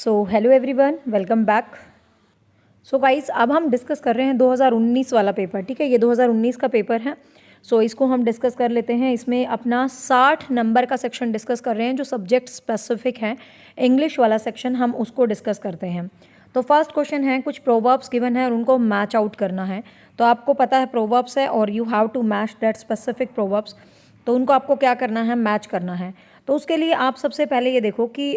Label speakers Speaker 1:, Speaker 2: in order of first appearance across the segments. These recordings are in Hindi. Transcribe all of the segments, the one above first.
Speaker 1: So hello everyone, welcome back. So guys, अब हम डिस्कस कर रहे हैं 2019 वाला पेपर। ठीक है, ये 2019 का पेपर है। सो इसको हम डिस्कस कर लेते हैं। इसमें अपना 60 नंबर का सेक्शन डिस्कस कर रहे हैं, जो सब्जेक्ट स्पेसिफिक है। इंग्लिश वाला सेक्शन हम उसको डिस्कस करते हैं। तो फर्स्ट क्वेश्चन है, कुछ प्रोवर्ब्स गिवन है और उनको मैच आउट करना है। तो आपको पता है प्रोवर्ब्स है और you have to match that specific proverbs. तो उनको आपको क्या करना है, मैच करना है। तो उसके लिए आप सबसे पहले ये देखो कि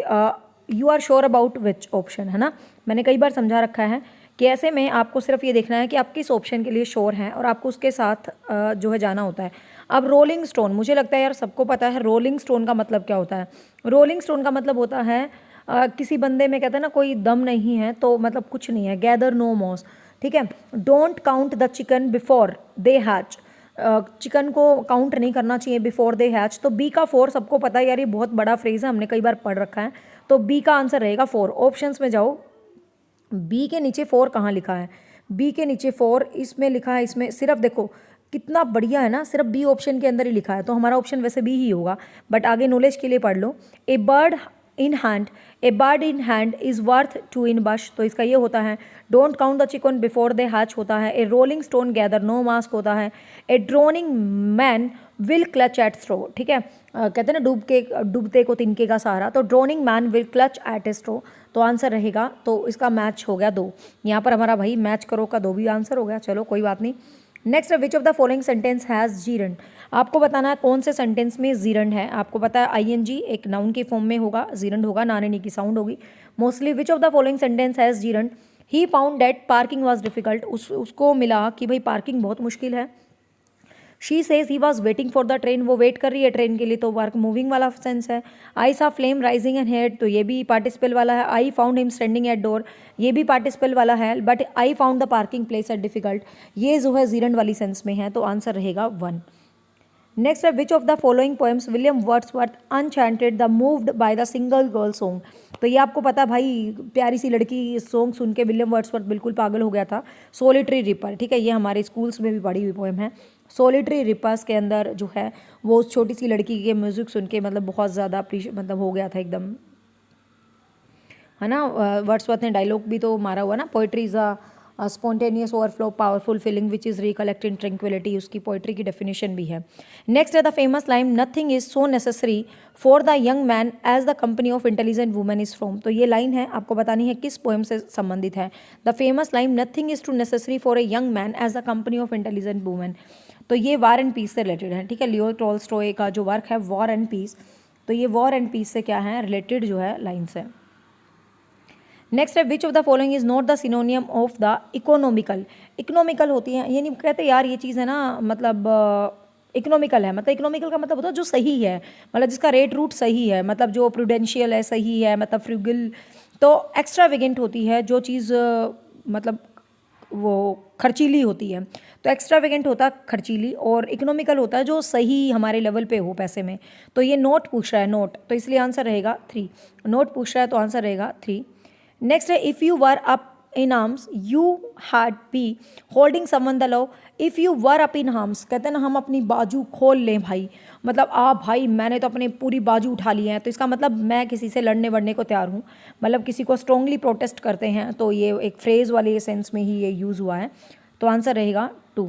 Speaker 1: you are sure about which option, है ना। मैंने कई बार समझा रखा है कि ऐसे में आपको सिर्फ ये देखना है कि आप किस ऑप्शन के लिए श्योर हैं और आपको उसके साथ जो है जाना होता है। अब रोलिंग स्टोन, मुझे लगता है यार सबको पता है रोलिंग स्टोन का मतलब क्या होता है। रोलिंग स्टोन का मतलब होता है किसी बंदे में कहते हैं ना कोई दम नहीं है, तो मतलब कुछ नहीं है। गैदर नो मॉस, ठीक है। Don't count the chicken before they hatch, chicken को काउंट नहीं करना चाहिए बिफोर दे हैच। तो बी का 4 सबको पता है यार, ये बहुत बड़ा फ्रेज है, हमने कई बार पढ़ रखा है। तो बी का आंसर रहेगा 4। ऑप्शंस में जाओ, बी के नीचे 4 कहाँ लिखा है? बी के नीचे 4 इसमें लिखा है। इसमें सिर्फ देखो कितना बढ़िया है ना, सिर्फ बी ऑप्शन के अंदर ही लिखा है। तो हमारा ऑप्शन वैसे बी ही होगा, बट आगे नॉलेज के लिए पढ़ लो। A bird in hand, a bird in hand is worth 2 in bush. तो इसका ये होता है don't count the chicken before they hatch होता है। A rolling stone gather no moss होता है। A drowning man will clutch at straw, ठीक है। कहते हैं ना डूबते को तिनके का सहारा। तो drowning man will clutch at a straw. तो आंसर रहेगा, तो इसका मैच हो गया 2। यहाँ पर हमारा भाई मैच करो का 2 भी आंसर हो गया। चलो कोई बात नहीं। Next, which of the following sentence has gerund. आपको बताना है कौन से सेंटेंस में जीरंड है। आपको पता है आईएनजी एक नाउन की फॉर्म में होगा, जीरंड होगा, नाने की साउंड होगी mostly. Which of the following sentence has gerund. He found that parking was difficult, उसको मिला कि भाई पार्किंग बहुत मुश्किल है। She says he was waiting for the train, वो वेट कर रही है ट्रेन के लिए, तो वर्क मूविंग वाला सेंस है। आई सा फ्लेम राइजिंग एंड हेड, तो ये भी पार्टिसिपल वाला है। I found him standing at door, ये भी पार्टिसिपल वाला है। But I found the parking place at difficult, ये जो है जीरंड वाली सेंस में है। तो आंसर रहेगा 1। नेक्स्ट है, which of the following poems William Wordsworth enchanted the moved by the single girl song. तो ये आपको पता है भाई, प्यारी सी लड़की सॉन्ग सुन के विलियम वर्ड्सवर्थ बिल्कुल पागल हो गया था। सोलिटरी रिपर, ठीक है, ये हमारे स्कूल्स में भी पढ़ी हुई पोएम है। सोलिटरी रिपर्स के अंदर जो है वो उस छोटी सी लड़की के म्यूजिक सुन के मतलब बहुत ज़्यादा मतलब हो गया था एकदम, है ना। वर्ड्सवर्थ ने डायलॉग भी तो मारा हुआ ना, poetry is a spontaneous overflow powerful feeling which is recollect in tranquility, उसकी पोइट्री की डेफिनेशन भी है। नेक्स्ट है the famous line, nothing is so necessary for the young man as the company of intelligent women is from. तो ये लाइन है, आपको बतानी है किस पोएम से संबंधित है। The famous line, nothing is too necessary for a young man as the company of intelligent women. तो ये वॉर एंड पीस से रिलेटेड है, ठीक है। लियो टॉल्स्टॉय का जो वर्क है वॉर एंड पीस, तो ये वॉर एंड पीस से क्या है रिलेटेड जो है लाइन्स है। नेक्स्ट है, which of the following is not the सिनोनियम of the economical. Economical होती है, ये नहीं कहते यार ये चीज़ है ना, मतलब इकोनॉमिकल है, मतलब इकोनॉमिकल का मतलब होता है जो सही है, मतलब जिसका रेट रूट सही है, मतलब जो प्रूडेंशियल है, सही है, मतलब फ्रूगल। तो एक्स्ट्रावेगेंट होती है जो चीज़ मतलब वो खर्चीली होती है। तो एक्स्ट्रावेगेंट होता है खर्चीली, और इकोनॉमिकल होता है जो सही हमारे लेवल पे हो पैसे में। तो ये नोट पूछ रहा है, नोट, तो इसलिए आंसर रहेगा 3। नोट पूछ रहा है तो आंसर रहेगा 3। नेक्स्ट है, if you were up in arms you had be holding someone the love. If you were up in arms, कहते हैं ना हम अपनी बाजू खोल लें भाई, मतलब भाई मैंने तो अपनी पूरी बाजू उठा ली है, तो इसका मतलब मैं किसी से लड़ने वड़ने को तैयार हूँ, मतलब किसी को स्ट्रांगली प्रोटेस्ट करते हैं। तो ये एक फ्रेज वाले सेंस में ही ये यूज़ हुआ है। तो आंसर रहेगा 2।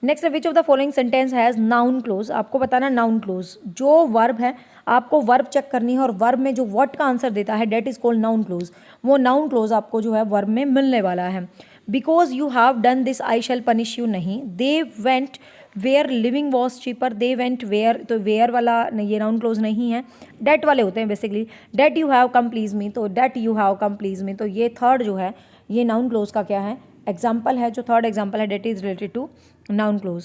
Speaker 1: Next, which of the following sentence has noun clause. आपको बताना नाउन क्लोज, जो वर्ब है आपको वर्ब चेक करनी है, और वर्ब में जो व्हाट का आंसर देता है that is called noun clause. वो नाउन क्लोज आपको जो है वर्ब में मिलने वाला है। Because you have done this I shall punish you नहीं। They went where living was cheaper, they went where, तो वेयर वाला नहीं, ये नाउन क्लोज नहीं है, डेट वाले होते हैं basically. That you have come please me, तो that you have come please me, तो ये थर्ड जो है ये नाउन क्लोज का क्या है, एग्जाम्पल है। जो थर्ड एग्जाम्पल है that is related to noun clause.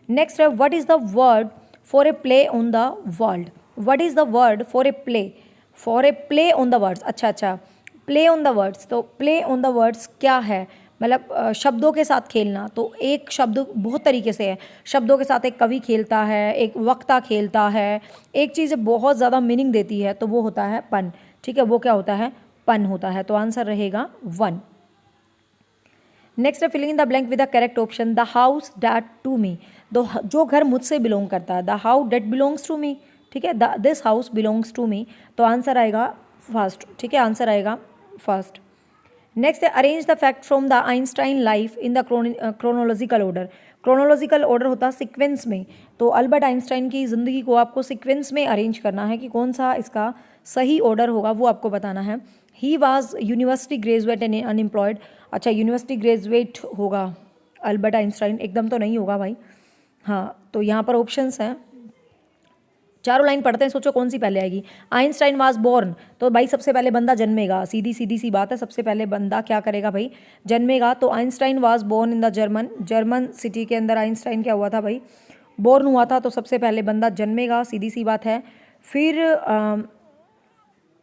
Speaker 1: Next है, what is the word for a play on the world. What is the word for a play, for a play on the words. अच्छा, प्ले ऑन द वर्ड्स, तो प्ले ऑन द वर्ड्स क्या है, मतलब शब्दों के साथ खेलना। तो एक शब्द बहुत तरीके से है, शब्दों के साथ एक कवि खेलता है, एक वक्ता खेलता है, एक चीज़ बहुत ज़्यादा मीनिंग देती है, तो वो होता है पन, ठीक है, वो क्या होता है, पन होता है। तो आंसर रहेगा 1। नेक्स्ट है, filling in the blank with the correct option. The house that to me, जो घर मुझसे बिलोंग करता है, the house that belongs to me, ठीक है, this house belongs to me. तो आंसर आएगा फर्स्ट, ठीक है, आंसर आएगा फर्स्ट। नेक्स्ट है arrange the fact from the Einstein life in the chronological order. Chronological order होता है सीक्वेंस में, तो अल्बर्ट आइंस्टाइन की ज़िंदगी को आपको सीक्वेंस में अरेंज करना है कि कौन सा इसका सही ऑर्डर होगा, वो आपको बताना है। He was university graduate and unemployed. अच्छा, यूनिवर्सिटी ग्रेजुएट होगा अल्बर्ट आइंस्टाइन, एकदम तो नहीं होगा भाई। हाँ, तो यहाँ पर ऑप्शंस हैं, चारों लाइन पढ़ते हैं, सोचो कौन सी पहले आएगी। आइंस्टाइन वाज बोर्न, तो भाई सबसे पहले बंदा जन्मेगा, सीधी सीधी सी बात है, सबसे पहले बंदा क्या करेगा भाई, जन्मेगा। तो Einstein was born in the German city के अंदर आइंस्टाइन क्या हुआ था भाई, बोर्न हुआ था, तो सबसे पहले बंदा जन्मेगा, सीधी सी बात है। फिर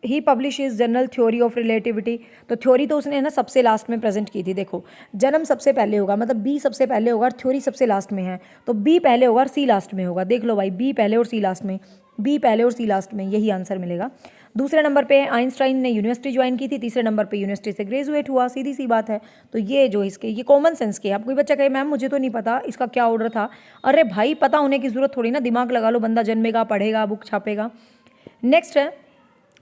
Speaker 1: ही publish is general theory of relativity, तो थ्योरी तो उसने है ना सबसे लास्ट में प्रेजेंट की थी। देखो, जन्म सबसे पहले होगा, मतलब बी सबसे पहले होगा और थ्योरी सबसे लास्ट में है, तो बी पहले होगा और सी लास्ट में होगा। देख लो भाई, बी पहले और सी लास्ट में, बी पहले और सी लास्ट में, यही आंसर मिलेगा। दूसरे नंबर पे आइंस्टाइन ने यूनिवर्सिटी ज्वाइन की थी, तीसरे नंबर पे यूनिवर्सिटी से ग्रेजुएट हुआ, सीधी सी बात है। तो ये जो इसके ये कॉमन सेंस के, आप कोई बच्चा कहे मैम मुझे तो नहीं पता इसका क्या ऑर्डर था, अरे भाई पता होने की जरूरत थोड़ी ना, दिमाग लगा लो, बंदा जन्मेगा, पढ़ेगा, बुक छापेगा। नेक्स्ट है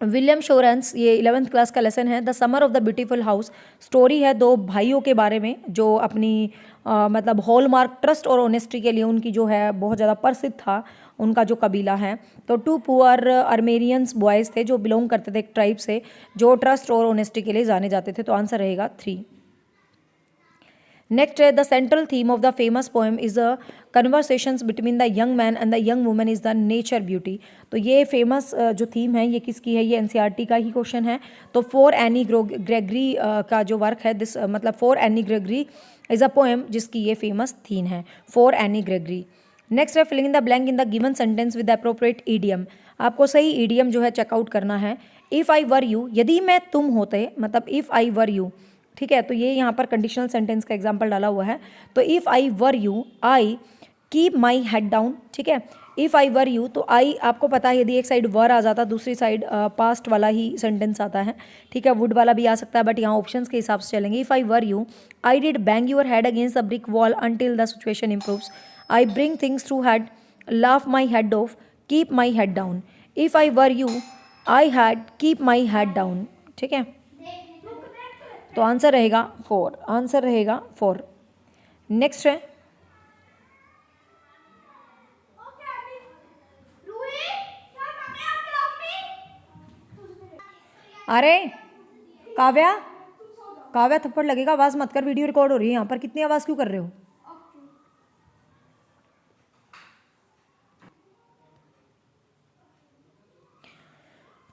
Speaker 1: विलियम शोरेंस, ये 11th क्लास का लेसन है, the summer of the beautiful house. Story है दो भाइयों के बारे में जो अपनी मतलब हॉलमार्क ट्रस्ट और ऑनेस्टी के लिए उनकी जो है बहुत ज़्यादा प्रसिद्ध था उनका जो कबीला है। तो 2 पुअर अर्मेनियंस बॉयज़ थे जो बिलोंग करते थे एक ट्राइब से, जो ट्रस्ट और ऑनेस्टी के लिए जाने जाते थे, तो आंसर रहेगा 3। नेक्स्ट है the central theme of the famous poem is the conversations between the young man and the young woman is the nature beauty. तो ये फेमस जो थीम है ये किसकी है, ये एनसीईआरटी का ही क्वेश्चन है। तो फॉर एनी ग्रेगरी का जो वर्क है दिस मतलब for Anne Gregory is a poem जिसकी ये फेमस थीम है, फॉर एनी ग्रेगरी। नेक्स्ट है filling in the blank in the given sentence with appropriate idiom. आपको सही ईडियम जो है चेकआउट करना है। इफ़ आई वर यू, यदि मैं तुम होते, मतलब इफ़ आई वर यू, ठीक है, तो ये यहाँ पर कंडीशनल सेंटेंस का एग्जाम्पल डाला हुआ है। तो if I were you I keep my head down, ठीक है, इफ़ आई वर यू, तो आई आपको पता है यदि एक साइड वर आ जाता दूसरी साइड पास्ट वाला ही सेंटेंस आता है, ठीक है, वुड वाला भी आ सकता है, बट यहाँ ऑप्शंस के हिसाब से चलेंगे। If I were you I did bang your head against the brick wall until the situation improves, I bring things through head, laugh my head off, keep my head down. If I were you I had keep my head down, ठीक है, तो आंसर रहेगा 4, आंसर रहेगा 4। नेक्स्ट है अरे काव्या, काव्या थप्पड़ लगेगा, आवाज़ मत कर, वीडियो रिकॉर्ड हो रही है यहाँ पर, कितनी आवाज़ क्यों कर रहे हो।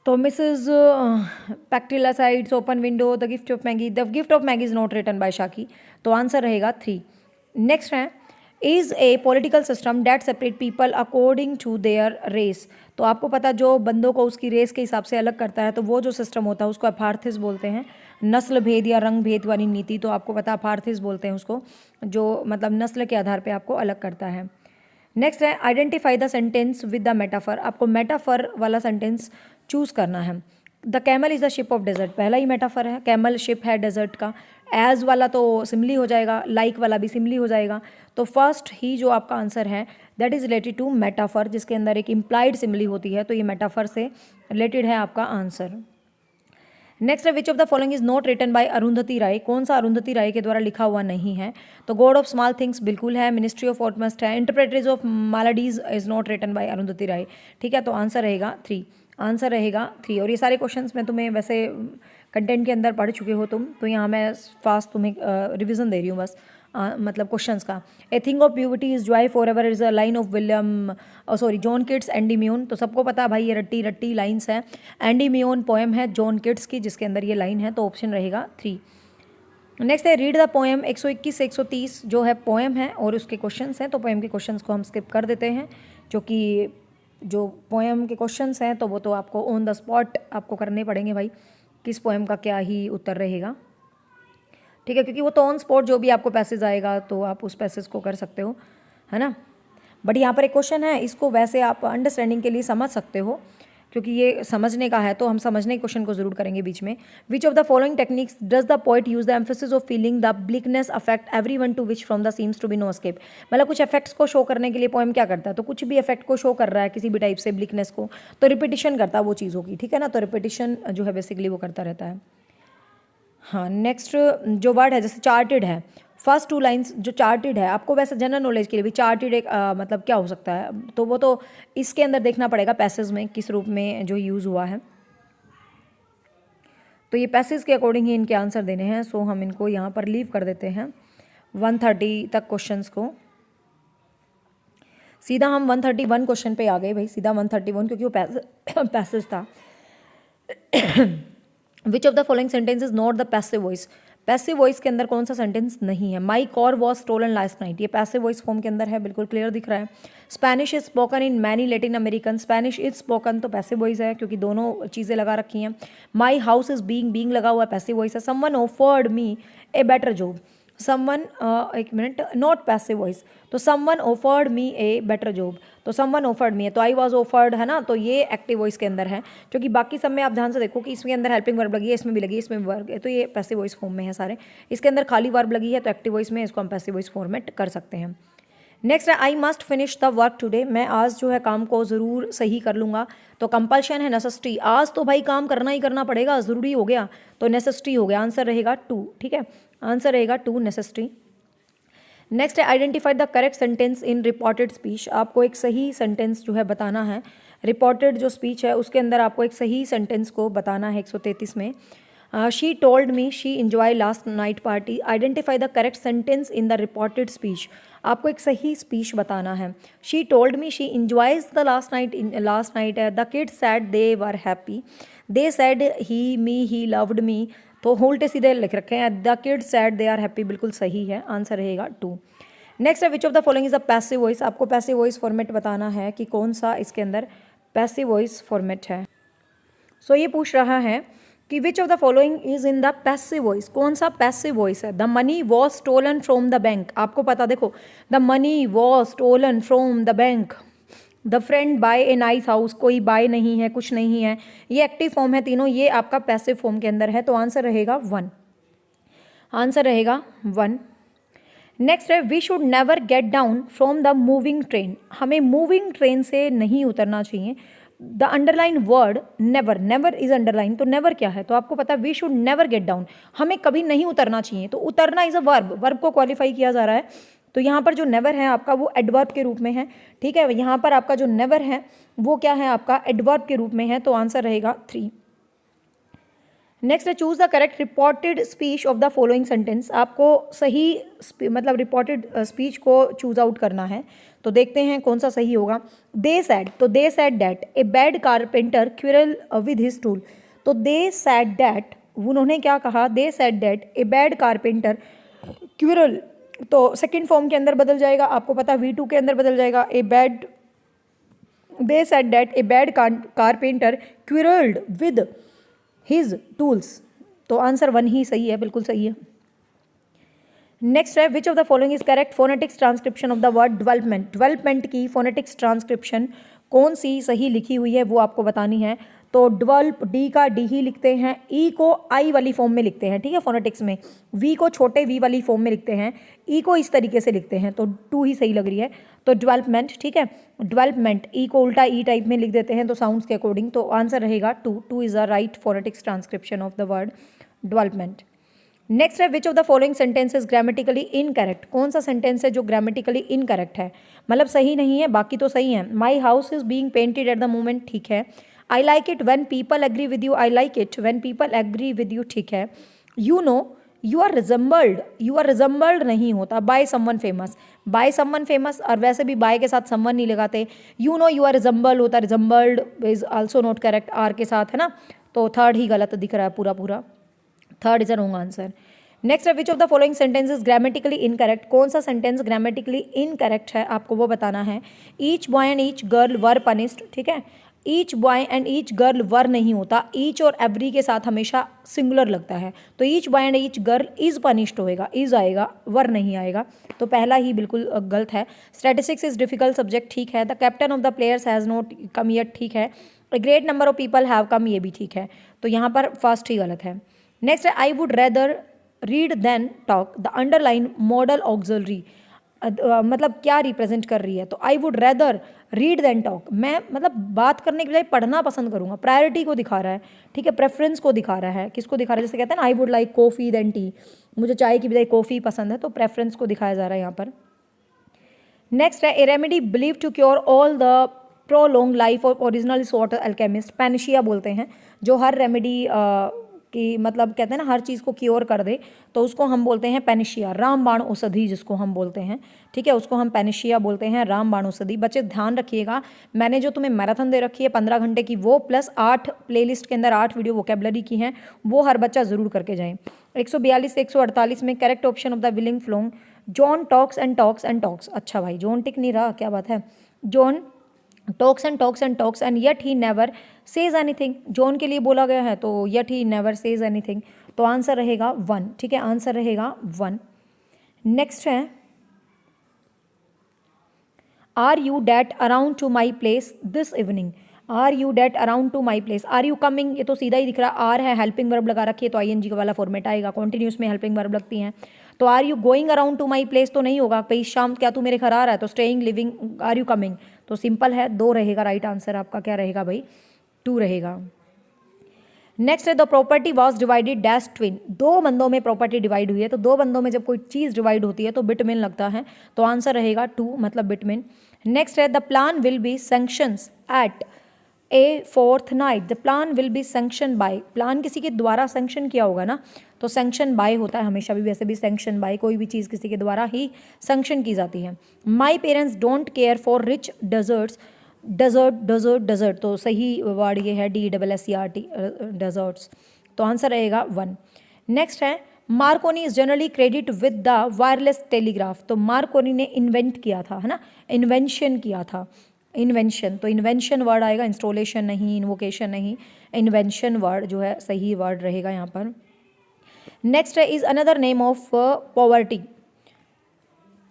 Speaker 1: तो Mrs Packletide's, open window, the gift of Magi, the gift of Magi is not written by Saki, तो आंसर रहेगा 3। नेक्स्ट है is a political system that separate people according to their race. तो आपको पता जो बंदों को उसकी रेस के हिसाब से अलग करता है, तो वो जो सिस्टम होता है उसको अपार्थिस बोलते हैं, नस्ल भेद या रंग भेद वाली नीति, तो आपको पता अपार्थिस बोलते हैं उसको, जो मतलब नस्ल के आधार पर आपको अलग करता है। नेक्स्ट है identify the sentence with the metaphor. आपको मेटाफर वाला सेंटेंस चूज़ करना है। The camel is the ship of desert, पहला ही मेटाफर है, कैमल शिप है डेजर्ट का। एज वाला तो सिमली हो जाएगा, लाइक वाला भी सिमली हो जाएगा, तो फर्स्ट ही जो आपका आंसर है that is related to metaphor, जिसके अंदर एक इम्प्लाइड सिमली होती है, तो ये मेटाफर से रिलेटेड है आपका आंसर। नेक्स्ट है which of the following is not written by Arundhati Roy, कौन सा अरुंधति राय के द्वारा लिखा हुआ नहीं है। तो गॉड ऑफ स्मॉल थिंग्स बिल्कुल है, मिनिस्ट्री ऑफ ऑटमस्ट है, interpreters of maladies is not written by Arundhati Roy, ठीक है, तो आंसर रहेगा 3, आंसर रहेगा 3। और ये सारे क्वेश्चंस मैं तुम्हें वैसे कंटेंट के अंदर पढ़ चुके हो तुम, तो यहाँ मैं फास्ट तुम्हें रिविजन दे रही हूँ बस, मतलब क्वेश्चंस का। A thing of beauty is joy for ever is a line of William John Keats Endymion, तो सबको पता है भाई ये रट्टी रट्टी लाइन्स है, एंडीम्यून पोएम है जॉन किट्स की जिसके अंदर ये लाइन है, तो ऑप्शन रहेगा 3। नेक्स्ट है रीड द पोएम, 121 से 130 जो है पोएम है और उसके क्वेश्चंस हैं, तो पोएम के क्वेश्चंस को हम स्किप कर देते हैं, क्योंकि जो पोएम के क्वेश्चंस हैं तो वो तो आपको ऑन द स्पॉट आपको करने पड़ेंगे भाई, किस पोएम का क्या ही उत्तर रहेगा, ठीक है, क्योंकि वो तो ऑन स्पॉट जो भी आपको पैसेज आएगा तो आप उस पैसेज को कर सकते हो, है ना। बट यहाँ पर एक क्वेश्चन है, इसको वैसे आप अंडरस्टैंडिंग के लिए समझ सकते हो, क्योंकि ये समझने का है तो हम समझने के क्वेश्चन को जरूर करेंगे बीच में। Which of the following techniques does the poet use the emphasis of feeling the bleakness affect every one to which from the seems to be no escape. मतलब कुछ इफेक्ट्स को शो करने के लिए पोएम क्या करता है, तो कुछ भी इफेक्ट को शो कर रहा है किसी भी टाइप से ब्लिकनेस को, तो रिपीटिशन करता है वो चीज़ों की, ठीक है ना। तो रिपीटिशन जो है बेसिकली वो करता रहता है। हाँ, नेक्स्ट जो वर्ड है जैसे चार्टेड है, फर्स्ट टू लाइंस जो चार्टेड है, आपको वैसे जनरल नॉलेज के लिए भी चार्टेड एक मतलब क्या हो सकता है, तो वो तो इसके अंदर देखना पड़ेगा पैसेज में किस रूप में जो यूज़ हुआ है। तो ये पैसेज के अकॉर्डिंग ही इनके आंसर देने हैं। सो हम इनको यहाँ पर लीव कर देते हैं 130 तक क्वेश्चंस को। सीधा हम 131 क्वेश्चन पे आ गए भाई, सीधा 131, क्योंकि वो पैसेज था। Which of the following sentence is not the passive voice. Passive voice के अंदर कौन सा सेंटेंस नहीं है। My car was stolen last night, ये पैसिव वॉइस फॉर्म के अंदर है, बिल्कुल क्लियर दिख रहा है। Spanish is spoken in many Latin American, Spanish is spoken तो पैसिव वॉइस है क्योंकि दोनों चीज़ें लगा रखी हैं। माई हाउस इज बीइंग लगा हुआ है, पैसिव वॉइस है। Someone offered me a better job, someone एक मिनट, नॉट पैसिव वॉइस, तो someone offered me a better job, तो समवन ऑफर्ड मी है, तो आई वाज ऑफर्ड है ना, तो ये एक्टिव वॉइस के अंदर है। क्योंकि बाकी सब में आप ध्यान से देखो कि इसके अंदर हेल्पिंग वर्ब लगी है, इसमें भी लगी है, इसमें वर्ब है, तो ये पैसिव वॉइस फॉर्म में है सारे। इसके अंदर खाली वर्ब लगी है तो एक्टिव वॉइस में इसको हम पैसिव वॉइस फॉर्मेट कर सकते हैं। नेक्स्ट है I must finish the work today, मैं आज जो है काम को ज़रूर सही कर लूँगा, तो कंपल्शन है नेसेसिटी, आज तो भाई काम करना ही करना पड़ेगा, ज़रूरी हो गया, तो नेसेसिटी हो गया, आंसर रहेगा 2, ठीक है, आंसर रहेगा 2 नेसेसिटी। नेक्स्ट है identify the correct sentence in reported speech, आपको एक सही सेंटेंस जो है बताना है। रिपोर्टेड जो स्पीच है उसके अंदर आपको एक सही सेंटेंस को बताना है 133 में। She told me she enjoy last night party, identify the correct sentence in the reported speech, आपको एक सही स्पीच बताना है। She told me she enjoys the last night है, the kids said they were happy, they said he me he loved me, तो उल्टे सीधे लिख रखे हैं, the kids said they are happy, बिल्कुल सही है, आंसर रहेगा 2। नेक्स्ट है which of the following is a passive voice, आपको पैसिव वॉइस फॉर्मेट बताना है कि कौन सा इसके अंदर पैसिव वॉइस फॉर्मेट है। सो ये पूछ रहा है कि which of the following is in the passive voice, कौन सा पैसिव वॉइस है। The money was stolen from the bank, आपको पता देखो, the money was stolen from the bank. The friend buy a nice house, कोई बाय नहीं है, कुछ नहीं है, ये एक्टिव फॉर्म है तीनों, ये आपका पैसिव फॉर्म के अंदर है, तो आंसर रहेगा 1, आंसर रहेगा 1। नेक्स्ट है we should never get down from the moving train, हमें मूविंग ट्रेन से नहीं उतरना चाहिए। The underline word never, never is underline, तो नेवर क्या है, तो आपको पता है we should never get down, हमें कभी नहीं उतरना चाहिए, तो उतरना इज अ वर्ब, वर्ब को क्वालिफाई किया जा रहा है, तो यहाँ पर जो नेवर है आपका वो एडवर्ब के रूप में है, ठीक है, यहाँ पर आपका जो नेवर है वो क्या है, आपका एडवर्ब के रूप में है, तो आंसर रहेगा 3। नेक्स्ट है choose the correct reported speech of the following sentence, आपको सही मतलब रिपोर्टेड स्पीच को चूज आउट करना है, तो देखते हैं कौन सा सही होगा। दे सैड, तो they said that a bad carpenter quarrel with his tool, तो दे सैड डैट, उन्होंने क्या कहा, they said that a bad carpenter quarrel, तो सेकंड फॉर्म के अंदर बदल जाएगा, आपको पता V2 के अंदर बदल जाएगा, a bad, they said that a bad carpenter quarrelled with his tools, तो आंसर 1 ही सही है, बिल्कुल सही है। नेक्स्ट है which of the following is correct phonetics transcription of the word development, development की फोनेटिक्स ट्रांसक्रिप्शन कौन सी सही लिखी हुई है वो आपको बतानी है। तो डेवलप, डी का डी ही लिखते हैं, ई को आई वाली फॉर्म में लिखते हैं, ठीक है, फोनेटिक्स में वी को छोटे वी वाली फॉर्म में लिखते हैं, ई को इस तरीके से लिखते हैं, तो 2 ही सही लग रही है, तो डेवलपमेंट, ठीक है, डेवलपमेंट, ई को उल्टा ई टाइप में लिख देते हैं तो साउंड्स के अकॉर्डिंग, तो आंसर रहेगा 2, 2 is the right phonetics transcription of the word development. Next है which of the following sentence is grammatically incorrect, कौन सा सेंटेंस है जो ग्रामेटिकली इनकरेक्ट है, मतलब सही नहीं है, बाकी तो सही है। My house is being painted at the moment, ठीक है। I like it when people agree with you, I like it when people agree with you, ठीक है। You know you are resembled नहीं होता by someone famous, by someone famous, और वैसे भी बाय के साथ समवन नहीं लगाते। You know you are resembled होता, resembled is also not correct, are के साथ है ना, तो 3rd ही गलत दिख रहा है पूरा पूरा, 3rd is a wrong answer. Next है which of the following sentence is grammatically incorrect, कौन सा सेंटेंस ग्रामेटिकली इनकरेक्ट है आपको वो बताना है। Each boy and each girl were punished, ठीक है, each boy and each girl were नहीं होता, ईच और एवरी के साथ हमेशा सिंगुलर लगता है, तो each boy and each girl is punished होएगा, इज आएगा, वर नहीं आएगा, तो पहला ही बिल्कुल गलत है। स्टैटिस्टिक्स इज डिफिकल्ट सब्जेक्ट, ठीक है। The captain of the players has not come yet, ठीक है। A great number of people have come, ये भी ठीक है, तो यहाँ पर फर्स्ट ही गलत है। नेक्स्ट है I would rather read than talk, the underline modal auxiliary मतलब क्या रिप्रेजेंट कर रही है, तो I would rather read than talk, मैं मतलब बात करने के बजाय पढ़ना पसंद करूँगा, प्रायोरिटी को दिखा रहा है, ठीक है, प्रेफरेंस को दिखा रहा है, किसको दिखा रहा है, जैसे कहते हैं ना I would like coffee than tea, मुझे चाय की बजाय कॉफ़ी पसंद है, तो प्रेफरेंस को दिखाया जा रहा है यहाँ पर। नेक्स्ट है a remedy believe to cure all the prolong life of original sort alchemist, panacea बोलते हैं, जो हर रेमेडी कि मतलब कहते हैं ना हर चीज़ को क्योर कर दे, तो उसको हम बोलते हैं पैनिशिया, रामबाण औषधि जिसको हम बोलते हैं, ठीक है, उसको हम पैनिशिया बोलते हैं, रामबाण औषधि। बच्चे ध्यान रखिएगा, मैंने जो तुम्हें मैराथन दे रखी है 15 घंटे की, वो प्लस 8 प्लेलिस्ट के अंदर 8 वीडियो वोकेबलरी की हैं, वो हर बच्चा ज़रूर करके जाएँ। 142 से 148 में correct option of the willing फ्लोंग, John talks and talks and talks, अच्छा भाई जॉन टिक नहीं रहा, क्या बात है, John talks and talks and talks and yet he never says anything, John के लिए बोला गया है, तो yet he never says anything, तो आंसर रहेगा 1, ठीक है, आंसर रहेगा 1। नेक्स्ट है are you date around to my place this evening, are you date around to my place, are you coming, ये तो सीधा ही दिख रहा है, आर है, हेल्पिंग वर्ब लगा रखी है, तो ING का वाला फॉर्मेट आएगा, कॉन्टिन्यूस में हेल्पिंग वर्ब लगती हैं, तो are you going around to my place तो नहीं होगा, भाई शाम क्या तू मेरे घर आ रहा है, तो staying living, are you coming, तो सिंपल है, 2 रहेगा राइट आंसर आपका, क्या रहेगा भाई, 2 रहेगा। नेक्स्ट है the property was divided dash twin, 2 बंदों में प्रॉपर्टी डिवाइड हुई है, तो 2 बंदों में जब कोई चीज़ डिवाइड होती है तो बिटवीन लगता है, तो आंसर रहेगा 2, मतलब बिटवीन। नेक्स्ट है the plan will be sanctions at a fourth night, the plan will be sanction by, plan किसी के द्वारा सैंक्शन किया होगा ना, तो सैंक्शन बाय होता है हमेशा भी, वैसे भी सैंक्शन बाय, कोई भी चीज़ किसी के द्वारा ही सैंक्शन की जाती है। My parents don't care for rich desserts, desert desert desert, तो सही वर्ड ये है DESSERT डेजर्ट्स, तो आंसर रहेगा 1। नेक्स्ट है Markovnikov is generally credit with the wireless telegraph, तो मार्कोनी ने इन्वेंट किया था, है ना, इन्वेंशन किया था, इन्वेंशन, तो इन्वेंशन वर्ड आएगा, इंस्टॉलेशन नहीं, इन्वोकेशन नहीं, इन्वेंशन वर्ड जो है सही वर्ड रहेगा यहाँ पर। नेक्स्ट है is another name of poverty,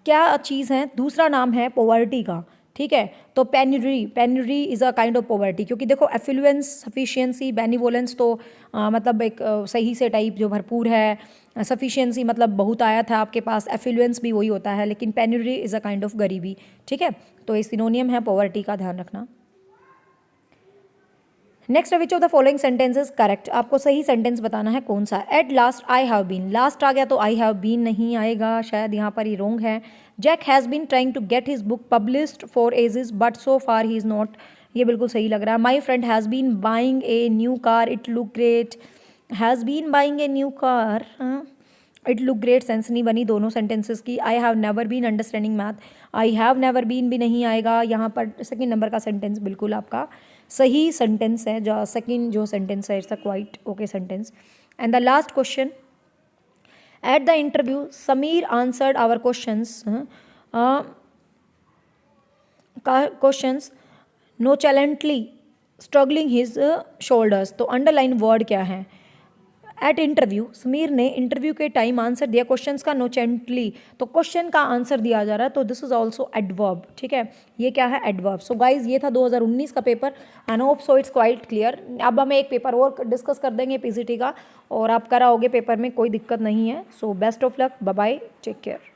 Speaker 1: क्या चीज़ है, दूसरा नाम है पॉवर्टी का, ठीक है, तो penury, penury is a kind of poverty, क्योंकि देखो एफिलुएंस, सफिशिएंसी, बेनिवोलेंस तो मतलब एक सही से टाइप जो भरपूर है, सफिशिएंसी मतलब बहुत आया था आपके पास, एफिलुएंस भी वही होता है, लेकिन penury is a kind of गरीबी, ठीक है, तो ये सिनोनियम है पॉवर्टी का, ध्यान रखना। Next which of the following sentences correct, आपको सही सेंटेंस बताना है कौन सा। At last I have been, last आ गया तो आई हैव बीन नहीं आएगा, शायद यहाँ पर ही रॉन्ग है। Jack has been trying to get his book published for ages but so far he is not, ये बिल्कुल सही लग रहा है। My friend has been buying a new car, it look great, has been buying a new car, it look great sense नहीं बनी दोनों सेंटेंसेस की। I have never been understanding math, I have never been भी नहीं आएगा यहाँ पर। सेकेंड नंबर का सेंटेंस बिल्कुल आपका सही सेंटेंस है, जो सेकेंड जो सेंटेंस है it's a quite okay sentence. And the last question, at the interview Sameer answered our questions nonchalantly struggling his shoulders, तो अंडरलाइन वर्ड क्या है। एट इंटरव्यू समीर ने इंटरव्यू के टाइम आंसर दिया क्वेश्चंस का नोचेंटली, तो क्वेश्चन का आंसर दिया जा रहा है, तो दिस इज ऑल्सो एडवर्ब, ठीक है, ये क्या है एडवर्ब। सो गाइज ये था 2019 का paper, and hope so it's quite clear. अब हम एक पेपर और डिस्कस कर देंगे PCT का, और आप कराओगे पेपर में, कोई दिक्कत नहीं है। So best of luck, bye bye, take care.